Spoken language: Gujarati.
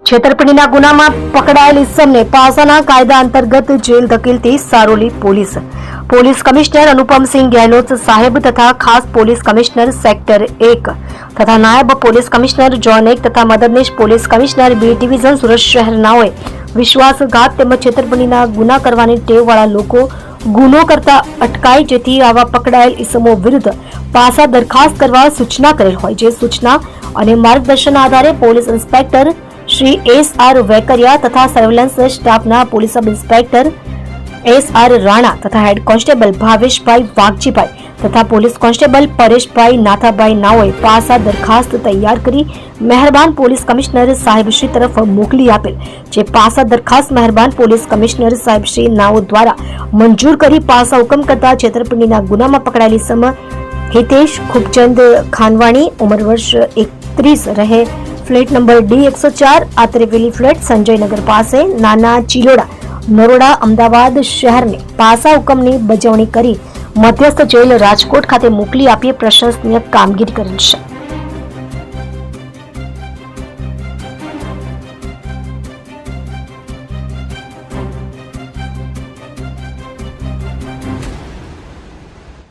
છેતરપિંડીના ગુનામાં પકડાયેલ ઇસમને પાસાના કાયદા અંતર્ગત જેલ ધકેલતી સારોલી પોલીસ કમિશનર અનુપમસિંહ ગેહલોત સાહેબ તથા ખાસ પોલીસ કમિશનર સેક્ટર 1 તથા નાયબ પોલીસ કમિશનર ઝોન 1 તથા મદદનીશ police commissioner B division Surat શહેરનાઓએ વિશ્વાસઘાત તેમજ છેતરપિંડીના ગુના કરવાની ટેવવાળા લોકો ગુનો કરતા અટકાય, જેથી આવા પકડાયેલ ઇસમો વિરુદ્ધ પાસા દરખાસ્ત કરવા સૂચના કરેલ હોય, જે સૂચના અને માર્ગદર્શનના આધારે police inspector Shri S.R. Vekariya તથા સર્વેલન્સ સ્ટાફના police sub inspector S.R. Rana તથા હેડ કોન્સ્ટેબલ ભાવેશભાઈ વાઘજીભાઈ તથા પોલીસ કોન્સ્ટેબલ પરેશભાઈ નાથાભાઈ નાઓએ પાસા દરખાસ્ત તૈયાર કરી મહેરબાન પોલીસ કમિશનર સાહેબશ્રી તરફ મોકલી આપેલ, જે પાસા દરખાસ્ત મહેરબાન પોલીસ કમિશનર સાહેબશ્રી નાઓ દ્વારા મંજૂર કરી પાસા હુકમ કરતા છેતરપિંડીના ગુનામાં પકડાયેલી સમ હિતેશ ખુબચંદ ખાનવાણી, ઉંમર વર્ષ 31, રહે ફ્લેટ નંબર D104 આત્રેવેલી ફ્લેટ, સંજયનગર પાસે, નાના ચિલોડા, નરોડા, અમદાવાદ શહેરને પાસા હુકમની બજવણી કરી મધ્યસ્થ જેલ રાજકોટ ખાતે મોકલી આપી પ્રશંસનીય કામગીરી કરેલ છે.